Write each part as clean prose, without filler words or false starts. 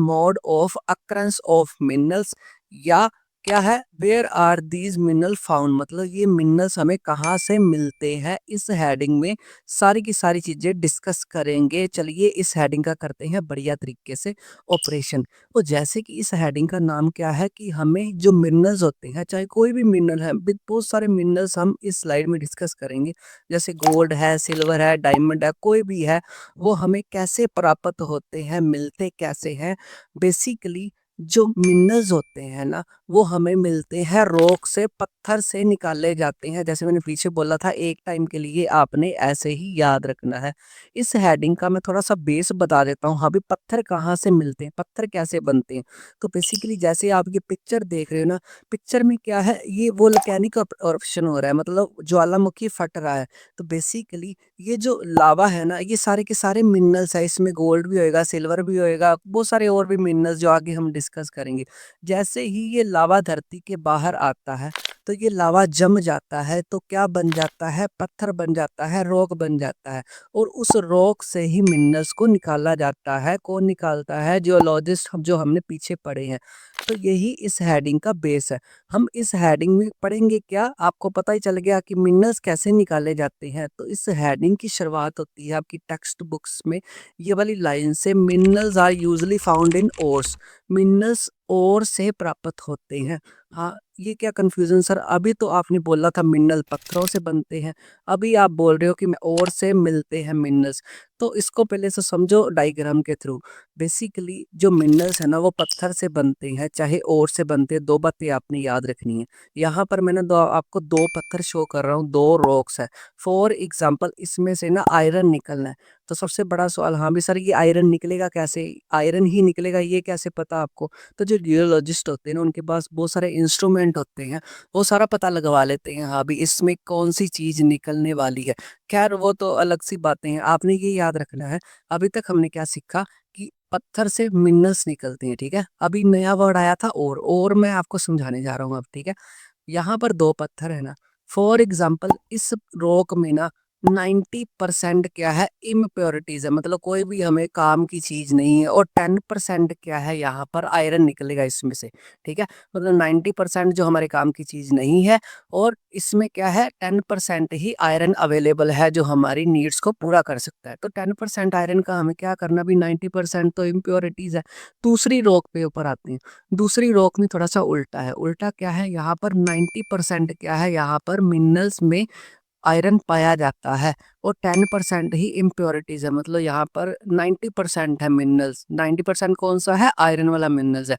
Mode of occurrence of minerals, या क्या है where are these mineral found, मतलब ये मिनरल्स हमें कहाँ से मिलते हैं। इस हेडिंग में सारी की सारी चीजें डिस्कस करेंगे। चलिए इस हेडिंग का करते हैं बढ़िया तरीके से ऑपरेशन। तो जैसे कि इस हेडिंग का नाम क्या है कि हमें जो मिनरल्स होते हैं, चाहे कोई भी मिनरल है, बहुत सारे मिनरल्स हम इस स्लाइड में डिस्कस करेंगे। जैसे गोल्ड है, सिल्वर है, डायमंड है, कोई भी है, वो हमें कैसे प्राप्त होते हैं, मिलते कैसे हैं। बेसिकली जो मिनरल्स होते हैं ना, वो हमें मिलते हैं रॉक से, पत्थर से निकाले जाते हैं। जैसे मैंने पीछे बोला था, एक टाइम के लिए आपने ऐसे ही याद रखना है। इस हेडिंग का मैं थोड़ा सा बेस बता देता हूँ। अभी पत्थर कहाँ से मिलते हैं, पत्थर कैसे बनते हैं। तो बेसिकली जैसे आप ये पिक्चर देख रहे हो ना, पिक्चर में क्या है, ये वोल्केनिक ऑप्शन हो रहा है, मतलब ज्वालामुखी फट रहा है। तो बेसिकली ये जो लावा है ना, ये सारे के सारे मिनरल्स है। इसमें गोल्ड भी होएगा, सिल्वर भी होएगा, बहुत सारे और भी मिनरल्स जो आगे हम डिस्कस करेंगे। जैसे ही ये लावा धरती के बाहर आता है, तो ये लावा जम जाता है, तो क्या बन जाता है, पत्थर बन जाता है, रॉक बन जाता है। और उस रॉक से ही मिनरल्स को निकाला जाता है। कौन निकालता है? जियोलॉजिस्ट, हम जो हमने पीछे पढ़े हैं। तो यही इस हेडिंग का बेस है। हम इस हेडिंग में पढ़ेंगे क्या, आपको पता ही चल गया कि मिनरल्स कैसे निकाले जाते हैं। तो इस हेडिंग की शुरुआत होती है आपकी टेक्स्ट बुक्स में ये वाली लाइन से, minerals are usually found in ores. Minerals ore से प्राप्त होते हैं। हाँ, ये क्या कंफ्यूजन सर, अभी तो आपने बोला था मिनरल पत्थरों से बनते हैं, अभी आप बोल रहे हो कि ओर से मिलते हैं मिनरल्स। तो इसको पहले से समझो डायग्राम के थ्रू। बेसिकली जो मिनरल्स है ना, वो पत्थर से बनते हैं, चाहे ओर से बनते हैं। दो बातें आपने याद रखनी है। यहाँ पर मैंने आपको दो पत्थर शो कर रहा हूँ, दो रॉक्स है। फॉर एग्जाम्पल इसमें से ना आयरन निकलना है। तो सबसे बड़ा सवाल, हाँ भी सर ये आयरन निकलेगा कैसे, आयरन ही निकलेगा ये कैसे पता आपको। तो जो जियोलॉजिस्ट होते हैं ना, उनके पास बहुत सारे इंस्ट्रूमेंट होते हैं, वो सारा पता लगवा लेते हैं, हाँ भी इसमें कौन सी चीज निकलने वाली है। खैर वो तो अलग सी बातें हैं, आपने ये याद रखना है। अभी तक हमने क्या सीखा कि पत्थर से मिनरल्स निकलते हैं, ठीक है। अभी नया वर्ड आया था और मैं आपको समझाने जा रहा हूँ अब, ठीक है। यहाँ पर दो पत्थर है ना, फॉर एग्जाम्पल इस रॉक में ना 90% क्या है, इम्प्योरिटीज है, मतलब कोई भी हमें काम की चीज नहीं है। और 10% क्या है, यहाँ पर आयरन निकलेगा इसमें से, ठीक है। मतलब 90% जो हमारे काम की चीज नहीं है, और इसमें क्या है 10% ही आयरन अवेलेबल है जो हमारी नीड्स को पूरा कर सकता है। तो 10% आयरन का हमें क्या करना, भी 90% तो इम्प्योरिटीज है। दूसरी रॉक पे ऊपर आते हैं। दूसरी रॉक में थोड़ा सा उल्टा है। उल्टा क्या है, यहाँ पर 90% क्या है, यहाँ पर मिनरल्स में आयरन पाया जाता है, और 10% ही इम्प्योरिटीज है। मतलब यहाँ पर 90% है मिनरल्स, 90% कौन सा है, आयरन वाला मिनरल्स है।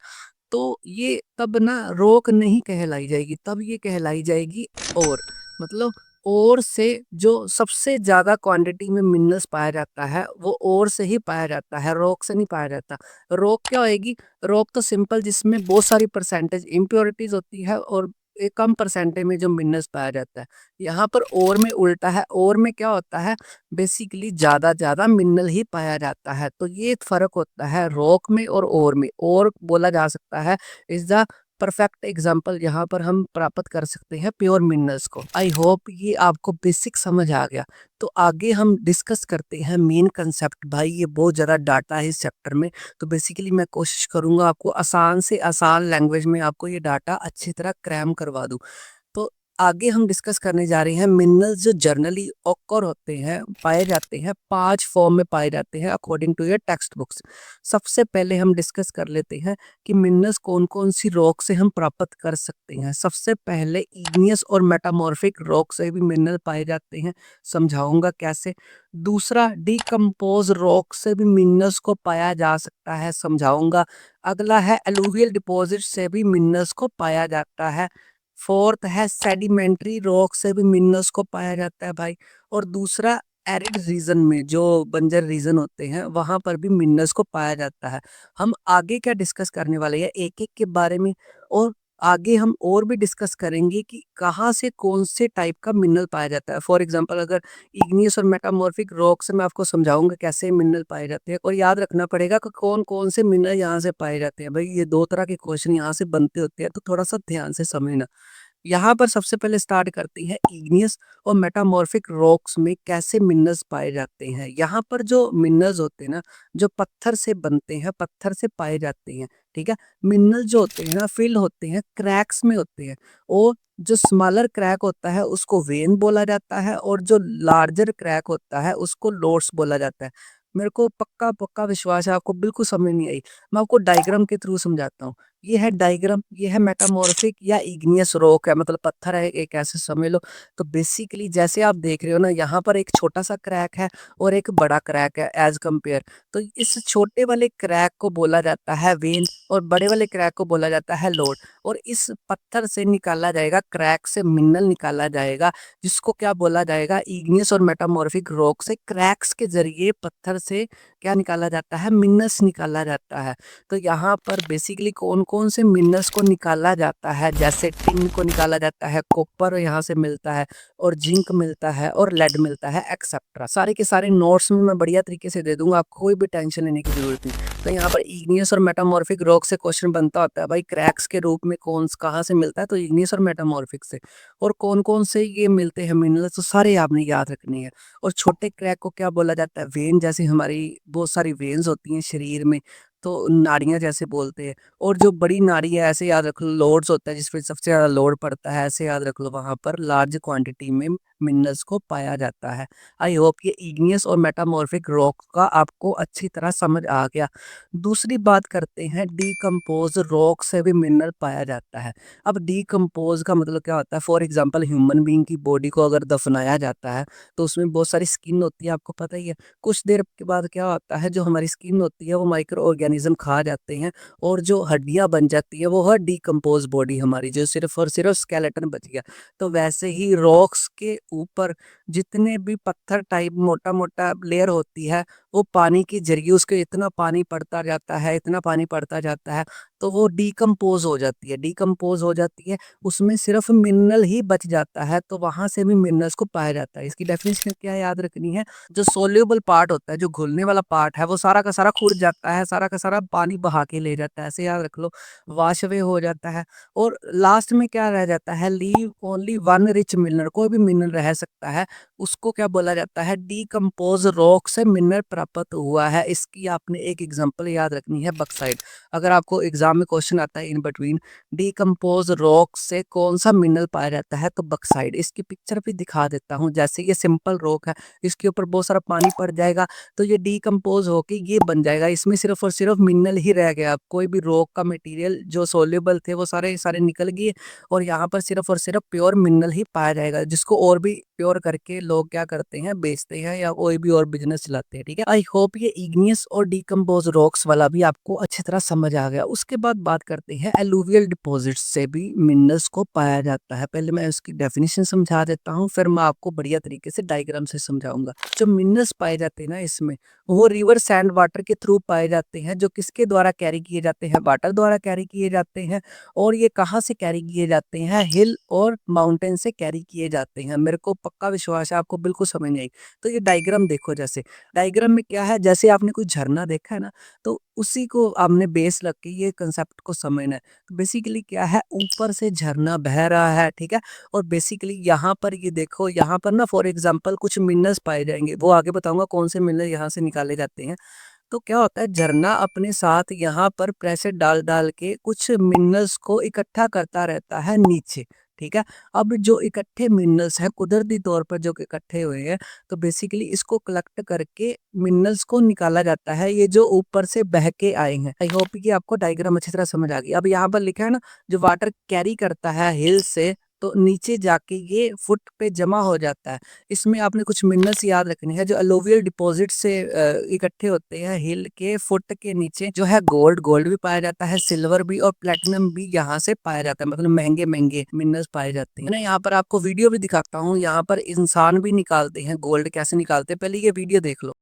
तो ये तब ना रॉक नहीं कहलाई जाएगी, तब ये कहलाई जाएगी और। मतलब और से जो सबसे ज्यादा क्वांटिटी में मिनरल्स पाया जाता है, वो और से ही पाया जाता है, रॉक से नहीं पाया जाता। रॉक क्या होएगी, रॉक तो सिंपल, जिसमें बहुत सारी परसेंटेज इम्प्योरिटीज होती है, और एक कम परसेंटेज में जो मिनरल्स पाया जाता है। यहाँ पर और में उल्टा है। और में क्या होता है, बेसिकली ज्यादा मिनरल ही पाया जाता है। तो ये फर्क होता है रॉक में और में। और बोला जा सकता है इज द परफेक्ट एग्जाम्पल, यहाँ पर हम प्राप्त कर सकते हैं प्योर मिनरल्स को। आई होप ये आपको बेसिक समझ आ गया। तो आगे हम डिस्कस करते हैं मेन कंसेप्ट। भाई ये बहुत ज़्यादा डाटा है इस चैप्टर में, तो बेसिकली मैं कोशिश करूंगा आपको आसान से आसान लैंग्वेज में आपको ये डाटा अच्छी तरह क्रैम करवा दूं। तो आगे हम डिस्कस करने जा रहे हैं मिनरल्स जो जर्नली ऑकर होते हैं, पाए जाते हैं, 5 फॉर्म में पाए जाते हैं according to your textbooks. सबसे पहले हम डिस्कस कर लेते हैं कि मिनरल्स कौन कौन सी रॉक से हम प्राप्त कर सकते हैं। सबसे पहले इग्नियस और मेटामॉर्फिक रॉक से भी मिनरल पाए जाते हैं, समझाऊंगा कैसे। दूसरा, डिकम्पोज रॉक से भी मिनरल्स को पाया जा सकता है, समझाऊंगा। अगला है एलुवियल डिपॉजिट से भी मिनरल्स को पाया जाता है। फोर्थ है सेडिमेंट्री रॉक से भी मिनरल्स को पाया जाता है भाई। और दूसरा, एरिड रीजन में, जो बंजर रीजन होते हैं, वहां पर भी मिनरल्स को पाया जाता है। हम आगे क्या डिस्कस करने वाले हैं, एक एक के बारे में। और आगे हम और भी डिस्कस करेंगे कि कहाँ से कौन से टाइप का मिनरल पाया जाता है। फॉर एग्जांपल अगर इग्नियस और मेटामॉर्फिक रॉक से मैं आपको समझाऊंगा कैसे मिनरल पाए जाते हैं। और याद रखना पड़ेगा कि कौन कौन से मिनरल यहाँ से पाए जाते हैं। भाई ये दो तरह के क्वेश्चन यहाँ से बनते होते हैं, तो थोड़ा सा ध्यान से समझना। यहाँ पर सबसे पहले स्टार्ट करते हैं इग्नियस और मेटामॉर्फिक रॉक्स में कैसे मिनरल्स पाए जाते हैं। यहाँ पर जो मिनरल्स होते हैं ना, जो पत्थर से बनते हैं, पत्थर से पाए जाते हैं, ठीक है। मिनरल जो होते हैं ना, फिल होते हैं, क्रैक्स में होते हैं। और जो स्मॉलर क्रैक होता है उसको वेन बोला जाता है, और जो लार्जर क्रैक होता है उसको लोड्स बोला जाता है। मेरे को पक्का पक्का विश्वास है आपको बिल्कुल समझ नहीं आई। मैं आपको डायग्राम के थ्रू समझाता हूँ। ये है डायग्राम, ये है मेटामॉर्फिक या इग्नियस रॉक है, मतलब पत्थर है एक, ऐसे समझ लो। तो बेसिकली जैसे आप देख रहे हो ना, यहाँ पर एक छोटा सा क्रैक है और एक बड़ा क्रैक है एज कंपेयर। तो इस छोटे वाले क्रैक को बोला जाता है वेन, और बड़े वाले क्रैक को बोला जाता है लोड। और इस पत्थर से निकाला जाएगा, क्रैक से मिनरल निकाला जाएगा, जिसको क्या बोला जाएगा, इग्नियस और मेटामॉर्फिक रॉक से क्रैक्स के जरिए पत्थर से क्या निकाला जाता है, मिनरल्स निकाला जाता है। तो यहाँ पर बेसिकली कौन कौन से मिनरल्स को निकाला जाता है, जैसे टिन को निकाला जाता है, कॉपर यहाँ से मिलता है, और जिंक मिलता है, और लेड मिलता है, एक्सेट्रा। सारे के सारे नोट्स में मैं बढ़िया तरीके से दे दूंगा, आपको कोई भी टेंशन लेने की जरूरत नहीं। तो यहाँ पर इग्नियस और मेटामॉर्फिक रॉक से क्वेश्चन बनता होता है भाई, क्रैक्स के रूप में कौन कहाँ से मिलता है, तो इग्नियस और मेटामॉर्फिक से। और कौन कौन से ये मिलते हैं मिनरल्स, तो सारे आपने याद रखने हैं। और छोटे क्रैक को क्या बोला जाता है, वेन, जैसे हमारी बहुत सारी वेन्स होती हैं शरीर में, तो नाड़ियाँ जैसे बोलते हैं। और जो बड़ी नाड़ी है, ऐसे याद रख लो, लोड्स होता है जिसपे सबसे ज़्यादा लोड पड़ता है, ऐसे याद रख लो, वहाँ पर लार्ज क्वांटिटी में मिनरल्स को पाया जाता है। आई होप ये इग्नियस और मेटामॉर्फिक रॉक का आपको अच्छी तरह समझ आ गया। दूसरी बात करते हैं, डीकम्पोज रॉक से भी मिनरल पाया जाता है। अब डीकम्पोज का मतलब क्या होता है, फॉर एग्जाम्पल ह्यूमन बीइंग की बॉडी को अगर दफनाया जाता है, तो उसमें बहुत सारी स्किन होती है, आपको पता ही है। कुछ देर के बाद क्या होता है, जो हमारी स्किन होती है वो माइक्रो ऑर्गेनिज्म खा जाते हैं, और जो हड्डियां बन जाती है वो है डीकम्पोज बॉडी हमारी, जो सिर्फ और सिर्फ स्केलेटन बच गया। तो वैसे ही रॉक्स के ऊपर जितने भी पत्थर टाइप मोटा मोटा लेयर होती है, वो पानी के जरिए, उसके इतना पानी पड़ता जाता है, इतना पानी पड़ता जाता है, तो वो डीकम्पोज हो जाती है, डीकम्पोज हो जाती है। उसमें सिर्फ मिनरल ही बच जाता है, तो वहां से भी मिनरल्स को पाया जाता है। इसकी डेफिनेशन क्या याद रखनी है, जो सोल्यूबल पार्ट होता है, जो घुलने वाला पार्ट है, वो सारा का सारा खुर जाता है, सारा का सारा पानी बहा के ले जाता है, ऐसे याद रख लो, वॉश अवे हो जाता है। और लास्ट में क्या रह जाता है, leave only one rich mineral, कोई भी मिनरल रह सकता है, उसको क्या बोला जाता है, डीकम्पोज रॉक से मिनरल प्राप्त हुआ है। इसकी आपने एक एग्जांपल याद रखनी है, बक्साइड। अगर आपको एग्जाम में क्वेश्चन आता है इन बिटवीन, डीकम्पोज रॉक से कौन सा मिनरल पाया जाता है, तो बक्साइड। इसकी पिक्चर भी दिखा देता हूँ। जैसे ये सिंपल रॉक है, इसके ऊपर बहुत सारा पानी पड़ जाएगा, तो ये डीकम्पोज होके ये बन जाएगा, इसमें सिर्फ और सिर्फ मिनरल ही रह गया। कोई भी रॉक का मटेरियल जो सोल्यूबल थे वो सारे सारे निकल गए, और यहाँ पर सिर्फ और सिर्फ प्योर मिनरल ही पाया जाएगा, जिसको और भी प्योर करके लोग क्या करते हैं, बेचते हैं, या कोई भी और बिजनेस चलाते हैं। ठीक है, आई होप ये इग्नियस और डीकम्पोज रॉक्स वाला भी आपको अच्छी तरह समझ आ गया। उसके बाद बात करते हैं एलुवियल डिपॉजिट्स से भी मिनरल्स को पाया जाता है। पहले मैं उसकी डेफिनेशन समझा देता हूँ, फिर मैं आपको बढ़िया तरीके से डायग्राम से समझाऊंगा। जो मिनरल्स पाए जाते हैं ना इसमें, वो रिवर सैंड वाटर के थ्रू पाए जाते हैं, जो किसके द्वारा कैरी किए जाते हैं, वाटर द्वारा कैरी किए जाते हैं। और ये कहाँ से कैरी किए जाते हैं, हिल और माउंटेन से कैरी किए जाते हैं। मेरे को पक्का विश्वास है आपको बिल्कुल समझ नहीं आई। तो ये डायग्राम देखो, जैसे डायग्राम में क्या है, जैसे आपने कोई झरना देखा है ना, तो उसी को आपने बेस लग के ये कंसेप्ट को समझना है। तो बेसिकली क्या है, ऊपर से झरना बह रहा है, ठीक है। और बेसिकली यहाँ पर ये देखो, यहाँ पर ना फॉर एग्जांपल कुछ मिनरल्स पाए जाएंगे, वो आगे बताऊंगा कौन से मिनरल यहाँ से निकाले जाते हैं। तो क्या होता है, झरना अपने साथ यहाँ पर प्रेशर डाल डाल के कुछ मिनरल्स को इकट्ठा करता रहता है नीचे, ठीक है। अब जो इकट्ठे मिनरल्स हैं, कुदरती तौर पर जो इकट्ठे हुए हैं, तो बेसिकली इसको कलेक्ट करके मिनरल्स को निकाला जाता है, ये जो ऊपर से बह के आए हैं। आई होप कि आपको डायग्राम अच्छी तरह समझ आ गई। अब यहाँ पर लिखा है ना, जो वाटर कैरी करता है हिल से, तो नीचे जाके ये फुट पे जमा हो जाता है। इसमें आपने कुछ मिनरल्स याद रखने हैं, जो अलोवियल डिपॉजिट से इकट्ठे होते हैं हिल के फुट के नीचे, जो है गोल्ड, गोल्ड भी पाया जाता है, सिल्वर भी और प्लेटिनम भी यहाँ से पाया जाता है, मतलब महंगे महंगे मिनरल्स पाए जाते हैं ना। यहाँ पर आपको वीडियो भी दिखाता हूँ, यहाँ पर इंसान भी निकालते हैं गोल्ड, कैसे निकालते हैं, पहले ये वीडियो देख लो।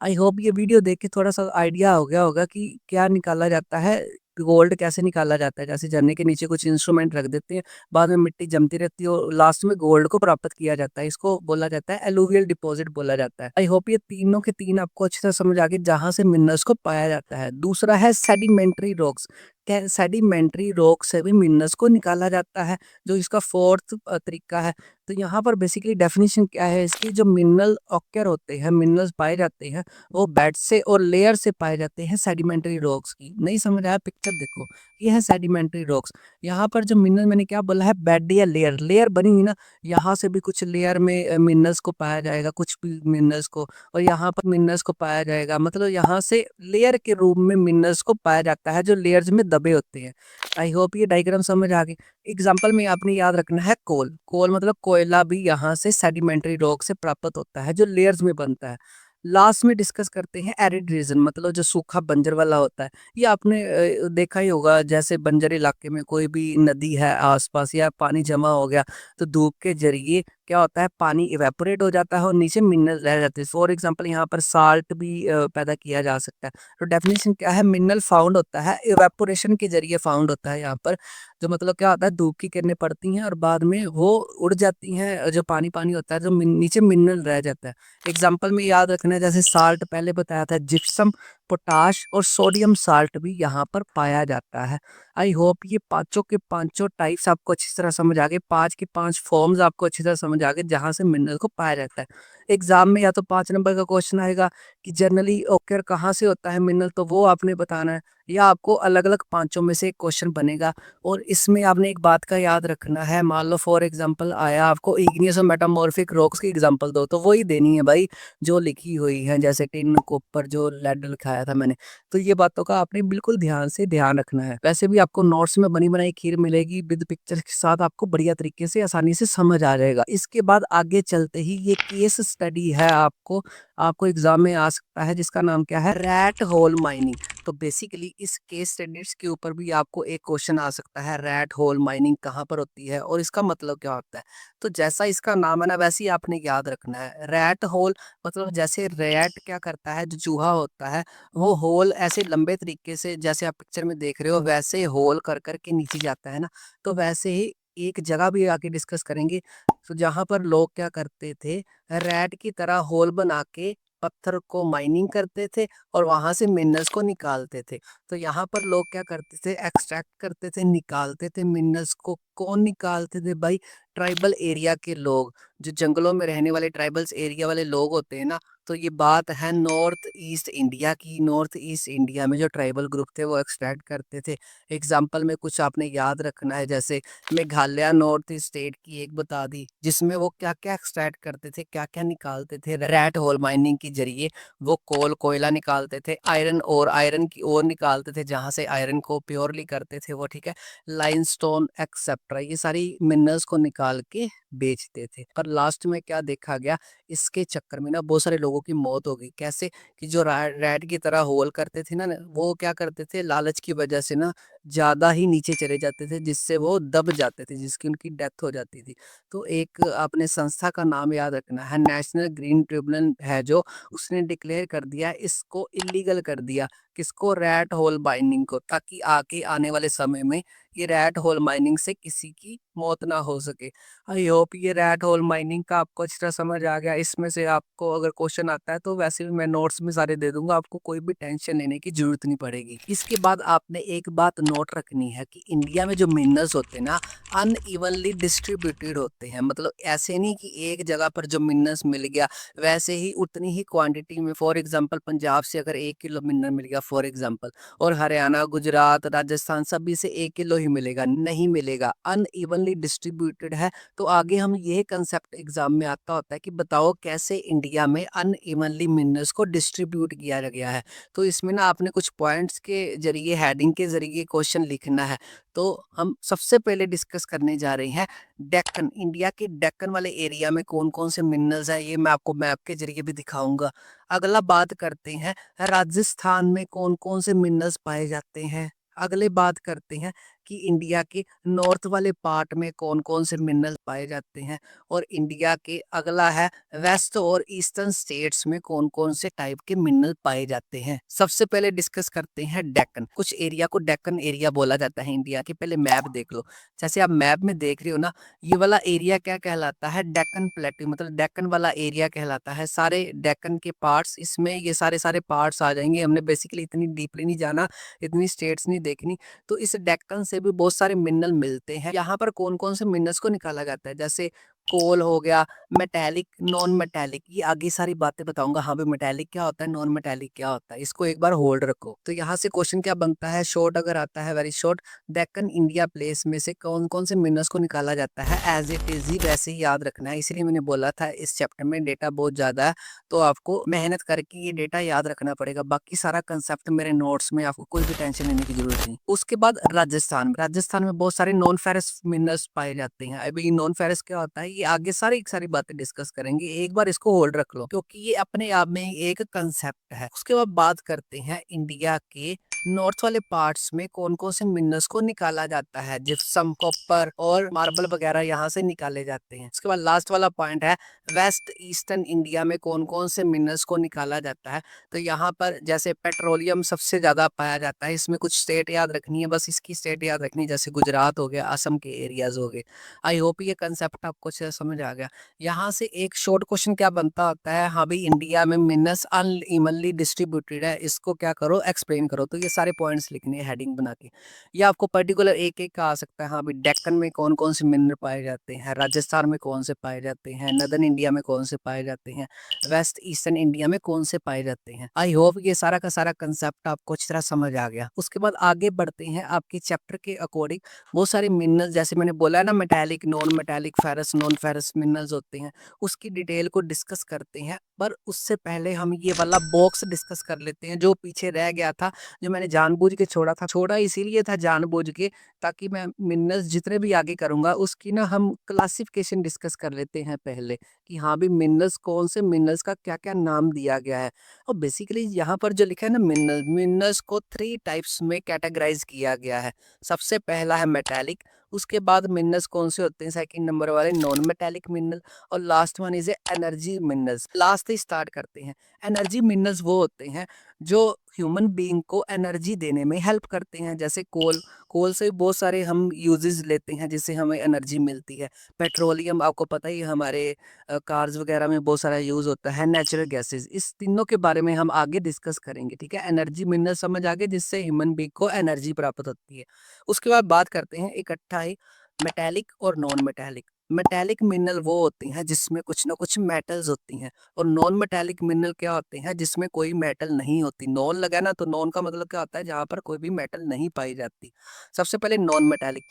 आई होप ये वीडियो देख के थोड़ा-सा आइडिया हो गया होगा कि क्या निकाला जाता है, गोल्ड कैसे निकाला जाता है। जैसे झरने के नीचे कुछ इंस्ट्रूमेंट रख देते हैं, बाद में मिट्टी जमती रहती है और लास्ट में गोल्ड को प्राप्त किया जाता है। इसको बोला जाता है एलुवियल डिपॉज़िट बोला जाता है। आई होप ये तीनों के तीन आपको अच्छी तरह समझ आ गए जहाँ से मिनरल्स को पाया जाता है। दूसरा है सेडिमेंट्री रॉक्स। क्या सेडिमेंट्री रॉक से भी मिनरल्स को निकाला जाता है, जो इसका 4th तरीका है। तो यहाँ पर बेसिकली डेफिनिशन क्या है इसकी, जो मिनरल ऑक्यर होते हैं, मिनरल्स पाए जाते हैं वो बेड से और लेयर से पाए जाते हैं सेडिमेंट्री रॉक्स की। नहीं समझ आया, पिक्चर देखो, ये है सेडिमेंट्री रॉक्स। यहाँ पर जो मिनरल मैंने क्या बोला है, बेड या लेयर, लेयर बनी हुई ना, यहाँ से भी कुछ लेयर में मिनरल्स को पाया जाएगा, कुछ भी मिनरल्स को, और यहाँ पर मिनरल्स को पाया जाएगा। मतलब यहाँ से लेयर के रूप में मिनरल्स को पाया जाता है जो लेयर्स में दबे होते हैं। आई होप ये डायग्राम समझ आ गई। एग्जाम्पल में आपने याद रखना है कोल, कोल मतलब कोयला भी यहाँ से सेडिमेंट्री रॉक से प्राप्त होता है जो लेयर्स में बनता है। लास्ट में डिस्कस करते हैं एरिड रीजन, मतलब जो सूखा बंजर वाला होता है। ये आपने देखा ही होगा, जैसे बंजर इलाके में कोई भी नदी है आसपास या पानी जमा हो गया तो धूप के जरिए क्या होता है, पानी इवेपोरेट हो जाता है और नीचे मिनरल रह जाते हैं। फॉर एग्जांपल यहाँ पर साल्ट भी पैदा किया जा सकता है। तो डेफिनेशन क्या है, मिनरल फाउंड होता है इवेपोरेशन के जरिए फाउंड होता है यहाँ पर। जो मतलब क्या होता है, धूप की किरणें पड़ती हैं और बाद में वो उड़ जाती हैं, जो पानी पानी होता है जो नीचे मिनरल रह जाता है। एग्जाम्पल में याद रखना है, जैसे साल्ट पहले बताया था, जिप्सम, पोटाश और सोडियम साल्ट भी यहाँ पर पाया जाता है। आई होप ये पांचों के पांचों टाइप्स आपको अच्छी तरह समझ आ गए, 5 के 5 फॉर्म्स आपको अच्छी तरह समझ आ गए जहाँ से मिनरल को पाया जाता है। एग्जाम में या तो 5 नंबर का क्वेश्चन आएगा कि जनरली ओकर कहाँ से होता है मिनरल, तो वो आपने बताना है, या आपको अलग अलग पांचों में से एक क्वेश्चन बनेगा। और इसमें आपने एक बात का याद रखना है, मान लो फॉर एग्जांपल आया आपको इग्नियस और मेटामॉर्फिक रॉक्स की एग्जांपल दो, तो वही देनी है भाई जो लिखी हुई है, जैसे टिन कॉपर जो लेड लिखाया था मैंने। तो ये बातों का आपने बिल्कुल ध्यान से ध्यान रखना है। वैसे भी आपको नोट्स में बनी बनाई खीर मिलेगी विद पिक्चर के साथ, आपको बढ़िया तरीके से आसानी से समझ आ जाएगा। इसके बाद आगे चलते ही ये केस स्टडी है, आपको आपको एग्जाम में आ सकता है, जिसका नाम क्या है, रैट होल माइनिंग। तो बेसिकली इस केस स्टडीज के ऊपर भी आपको एक क्वेश्चन आ सकता है, रैट होल माइनिंग कहाँ पर होती है और इसका मतलब क्या होता है। तो जैसा इसका नाम है ना, वैसे ही आपने याद रखना है। रैट होल मतलब जैसे रैट क्या करता है, जो चूहा होता है वो होल ऐसे लंबे तरीके से, जैसे आप पिक्चर में देख रहे हो वैसे होल कर करके नीचे जाता है ना, तो वैसे ही एक जगह भी आके डिस्कस करेंगे। तो जहाँ पर लोग क्या करते थे, रैट की तरह होल बना के पत्थर को माइनिंग करते थे और वहां से मिनरल्स को निकालते थे। तो यहाँ पर लोग क्या करते थे, एक्सट्रैक्ट करते थे, निकालते थे मिनरल्स को। कौन निकालते थे भाई, ट्राइबल एरिया के लोग, जो जंगलों में रहने वाले ट्राइबल्स एरिया वाले लोग होते हैं ना। तो ये बात है नॉर्थ ईस्ट इंडिया की। नॉर्थ ईस्ट इंडिया में जो ट्राइबल ग्रुप थे वो एक्सट्रैक्ट करते थे। एग्जाम्पल में कुछ आपने याद रखना है, जैसे मेघालय नॉर्थ ईस्ट स्टेट की एक बता दी, जिसमें वो क्या क्या एक्सट्रैक्ट करते थे, क्या क्या निकालते थे रैट होल माइनिंग के जरिए। वो कोयला निकालते थे, आयरन और आयरन की ओर निकालते थे, जहाँ से आयरन को प्योरली करते थे वो, ठीक है। लाइमस्टोन एक्सेट्रा, ये सारी मिनरल्स को निकाल के बेचते थे। पर लास्ट में क्या देखा गया, इसके चक्कर में ना बहुत सारे लोगों की मौत हो गई। कैसे कि जो रैट की तरह होल करते थे ना, वो क्या करते थे, लालच की वजह से ना ज्यादा ही नीचे चले जाते थे, जिससे वो दब जाते थे, जिसकी उनकी डेथ हो जाती थी। तो एक आपने संस्था का नाम याद रखना है, नेशनल ग्रीन ट्रिब्यूनल है जो, उसने डिक्लेयर कर दिया, इसको इलीगल कर दिया। किसको, रैट होल माइनिंग को, ताकि आगे आने वाले समय में ये रैट होल माइनिंग से किसी की मौत ना हो सके। आई होप ये रैट होल माइनिंग का आपको अच्छी तरह समझ आ गया। इसमें से आपको अगर क्वेश्चन आता है तो वैसे भी मैं नोट्स में सारे दे दूंगा, आपको कोई भी टेंशन लेने की जरूरत नहीं पड़ेगी। इसके बाद आपने एक बात नोट रखनी है कि इंडिया में जो मिनरल्स होते हैं ना, अनइवनली डिस्ट्रीब्यूटेड होते हैं। मतलब ऐसे नहीं कि एक जगह पर जो मिनरल्स मिल गया वैसे ही उतनी ही क्वांटिटी में, फॉर एग्जांपल पंजाब से अगर 1 किलो मिनरल मिल गया फॉर एग्जांपल, और हरियाणा गुजरात राजस्थान सभी से 1 किलो ही मिलेगा, नहीं मिलेगा, अनइवनली डिस्ट्रीब्यूटेड है। तो आगे हम ये कंसेप्ट एग्जाम में आता होता है कि बताओ कैसे इंडिया में अनइवनली मिनरल्स को डिस्ट्रीब्यूट किया गया है। तो इसमें ना आपने कुछ पॉइंट्स के जरिए, हेडिंग के जरिए क्वेश्चन लिखना है। तो हम सबसे पहले डिस्कस करने जा रहे हैं डेक्कन, इंडिया के डेक्कन वाले एरिया में कौन कौन से मिनरल्स हैं, ये मैं आपको मैप के जरिए भी दिखाऊंगा। अगला बात करते हैं राजस्थान में कौन कौन से मिनरल्स पाए जाते हैं। अगले बात करते हैं कि इंडिया के नॉर्थ वाले पार्ट में कौन कौन से मिनरल पाए जाते हैं, और इंडिया के अगला है वेस्ट और ईस्टर्न स्टेट्स में कौन कौन से टाइप के मिनरल पाए जाते हैं। सबसे पहले डिस्कस करते हैं डेक्कन। कुछ एरिया को डेक्कन एरिया बोला जाता है इंडिया के। पहले मैप देख लो, जैसे आप मैप में देख रहे हो ना, ये वाला एरिया क्या कहलाता है, डेक्कन प्लेट्यू, मतलब डेक्कन वाला एरिया कहलाता है। सारे डेक्कन के पार्ट्स इसमें, ये सारे सारे पार्ट्स आ जाएंगे। हमने बेसिकली इतनी डीपली नहीं जाना, इतनी स्टेट्स नहीं देखनी। तो इस डेक्कन से भी बहुत सारे मिनरल मिलते हैं। यहाँ पर कौन कौन से मिनरल्स को निकाला जाता है, जैसे कोल हो गया, मेटेलिक, नॉन मेटेलिक, ये आगे सारी बातें बताऊंगा। हाँ भाई, मेटेलिक क्या होता है, नॉन मेटेलिक क्या होता है, इसको एक बार होल्ड रखो। तो यहाँ से क्वेश्चन क्या बनता है, शॉर्ट अगर आता है, very short, Deccan India place में से कौन कौन से मिनरल्स को निकाला जाता है, एज इट इज ही वैसे ही याद रखना है। इसलिए मैंने बोला था इस चैप्टर में डेटा बहुत ज्यादा है, तो आपको मेहनत करके ये डेटा याद रखना पड़ेगा। बाकी सारा कंसेप्ट मेरे नोट्स में, आपको कोई भी टेंशन लेने की जरूरत नहीं। उसके बाद राजस्थान में बहुत सारे नॉन फेरस मिनरल्स पाए जाते हैं। अभी नॉन फेरस क्या होता है, ये आगे सारी सारी बातें डिस्कस करेंगे, एक बार इसको होल्ड रख लो क्योंकि ये अपने आप में एक कंसेप्ट है। उसके बाद बात करते हैं इंडिया के नॉर्थ वाले पार्ट्स में कौन कौन से मिनरल्स को निकाला जाता है। जिप्सम, कॉपर और मार्बल वगैरह यहाँ से निकाले जाते हैं। उसके बाद लास्ट वाला पॉइंट है, वेस्ट ईस्टर्न इंडिया में कौन कौन से मिनरल्स को निकाला जाता है। तो यहाँ पर जैसे पेट्रोलियम सबसे ज्यादा पाया जाता है। इसमें कुछ स्टेट याद रखनी है, बस इसकी स्टेट याद रखनी है, जैसे गुजरात हो गया, असम के एरियाज हो गए। आई होप ये कंसेप्ट आपको अच्छे से समझ आ गया। यहाँ से एक शॉर्ट क्वेश्चन क्या बनता होता है, हाँ भाई इंडिया में मिनरल्स अनइवनली डिस्ट्रीब्यूटेड है, इसको क्या करो, एक्सप्लेन करो। तो ये सारे पॉइंट्स लिखने हैं हेडिंग बना के। ये आपको पर्टिकुलर एक एक का आ सकता है, हाँ भाई डेक्कन में कौन कौन से मिनरल पाए जाते हैं, राजस्थान में कौन से पाए जाते हैं, नदर्न इंडिया में कौन से पाए जाते हैं, वेस्ट ईस्टर्न इंडिया में कौन से पाए जाते हैं। आई होप ये सारा का सारा कंसेप्ट आपको अच्छी तरह समझ आ गया। उसके बाद आगे बढ़ते हैं, आपके चैप्टर के अकॉर्डिंग बहुत सारे मिनरल्स, जैसे मैंने बोला है ना, metallic, non metallic, ferrous, non ferrous minerals होते हैं, उसकी डिटेल को डिस्कस करते हैं। पर उससे पहले हम ये वाला बॉक्स डिस्कस कर लेते हैं जो पीछे रह गया था, जो मैंने जानबूझ के छोड़ा था। छोड़ा इसीलिए था जानबूझ के, ताकि मैं मिनरल्स जितने भी आगे करूंगा उसकी ना हम क्लासिफिकेशन डिस्कस कर लेते हैं पहले, कि हाँ भी मिनरल्स कौन से मिनरल्स का क्या क्या नाम दिया गया है। और बेसिकली यहाँ पर जो लिखा है ना, मिनरल्स को 3 टाइप्स में कैटेगराइज किया गया है। सबसे पहला है मेटालिक, उसके बाद मिनरल्स कौन से होते हैं, सेकंड नंबर वाले नॉन मेटालिक मिनरल, और last one is energy minerals. Last से स्टार्ट करते हैं। एनर्जी मिनरल्स वो होते हैं जो ह्यूमन बीइंग को एनर्जी देने में हेल्प करते हैं, जैसे कोल। कोल से बहुत सारे हम यूजेस लेते हैं जिससे हमें एनर्जी मिलती है। पेट्रोलियम आपको पता ही है, हमारे कार्स वगैरह में बहुत सारा यूज होता है। नेचुरल गैसेस, इस तीनों के बारे में हम आगे डिस्कस करेंगे, ठीक है। एनर्जी मिनरल समझ आ गए, जिससे ह्यूमन बीइंग को एनर्जी प्राप्त होती है। उसके बाद बात करते हैं इकट्ठा ही मेटेलिक और नॉन मेटेलिक। मेटेलिक मिनरल वो होती हैं जिसमें कुछ ना कुछ मेटल्स होती हैं, और नॉन मेटेलिक मिनरल क्या होते हैं जिसमें कोई मेटल नहीं होती। नॉन लगा ना, तो नॉन का मतलब क्या होता है, जहाँ पर कोई भी मेटल नहीं पाई जाती। सबसे पहले नॉन मेटेलिक।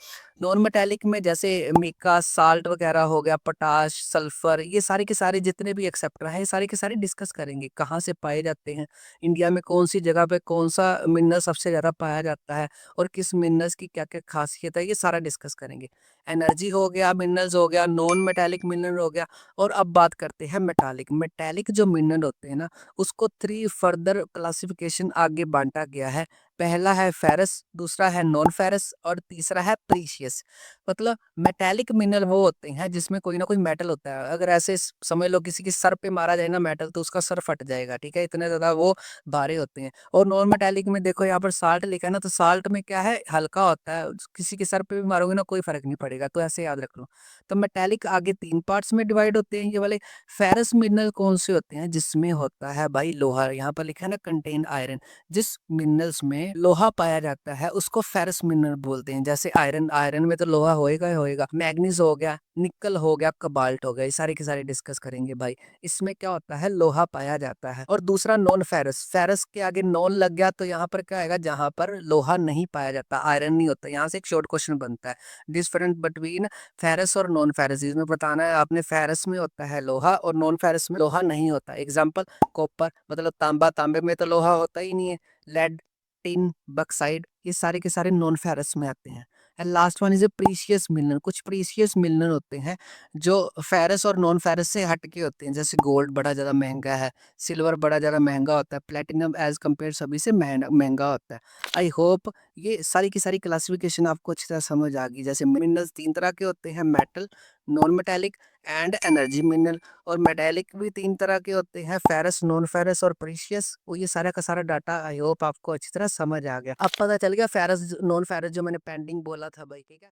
नॉन मेटेलिक में जैसे मीका, साल्ट वगैरह हो गया, पोटाश, सल्फर, ये सारे के सारे जितने भी एक्सेप्टर हैं, ये सारे के सारे डिस्कस करेंगे कहाँ से पाए जाते हैं, इंडिया में कौन सी जगह पे कौन सा मिनरल सबसे ज़्यादा पाया जाता है, और किस मिनरल्स की क्या क्या खासियत है, ये सारा डिस्कस करेंगे। एनर्जी हो गया, मिनरल्स हो गया, नॉन मेटालिक मिनरल हो गया। और अब बात करते हैं मेटालिक। मेटालिक जो मिनरल होते हैं ना, उसको 3 फर्दर क्लासिफिकेशन आगे बांटा गया है। पहला है फेरस, दूसरा है नॉन फेरस, और तीसरा है प्रीशियस। मतलब मेटालिक मिनरल वो होते हैं जिसमें कोई ना कोई मेटल होता है। अगर ऐसे समझ लो किसी के सर पे मारा जाए ना मेटल, तो उसका सर फट जाएगा, ठीक है, इतने ज्यादा वो भारी होते हैं। और नॉन मेटालिक में देखो यहाँ पर साल्ट लिखा है ना, तो साल्ट में क्या है, हल्का होता है, किसी के सर पे भी मारोगे ना कोई फर्क नहीं पड़ेगा। तो ऐसे याद रख लो। तो मेटालिक आगे 3 पार्ट्स में डिवाइड होते हैं ये वाले। फेरस मिनरल कौन से होते हैं, जिसमें होता है भाई लोहा, यहाँ पर लिखा है ना कंटेन आयरन। जिस मिनरल्स में लोहा पाया जाता है उसको फेरस मिनरल बोलते हैं। जैसे आयरन, आयरन में तो लोहा होएगा ही होएगा। मैग्नीज हो गया, निकल हो गया, कोबाल्ट हो गया, ये सारे के सारे डिस्कस करेंगे भाई। इसमें क्या होता है, लोहा पाया जाता है। और दूसरा नॉन फेरस। फेरस के आगे नॉन लग गया तो यहाँ पर क्या आएगा, जहां पर लोहा नहीं पाया जाता, आयरन नहीं होता। यहाँ से एक शॉर्ट क्वेश्चन बनता है, डिफरेंट बिटवीन फेरस और नॉन फेरस। इसमें बताना है आपने, फेरस में होता है लोहा और नॉन फेरस में लोहा नहीं होता। एग्जाम्पल कॉपर, मतलब तांबा, तांबे में तो लोहा होता ही नहीं है। लेड, टिन, बक्साइड, ये सारे के सारे नॉन फेरस में आते हैं। And last one is a precious mineral. कुछ प्रीशियस मिनरल होते हैं जो फेरस और नॉन फेरस से हट के होते हैं, जैसे गोल्ड बड़ा ज़्यादा महंगा है, सिल्वर बड़ा ज़्यादा महंगा होता है, प्लेटिनम एज कम्पेयर सभी से महंगा होता है। आई होप ये सारी की सारी क्लासिफिकेशन आपको अच्छी तरह समझ आ गई। जैसे मिनरल्स 3 तरह के होते हैं, metal, non metallic and energy mineral. और मेटेलिक भी 3 तरह के होते हैं, फेरस, नॉन फेरस और प्रीशियस। वो ये सारा का सारा डाटा आई होप आपको अच्छी तरह समझ आ गया। अब पता चल गया फेरस, नॉन फेरस जो मैंने पेंडिंग बोला था भाई, ठीक है।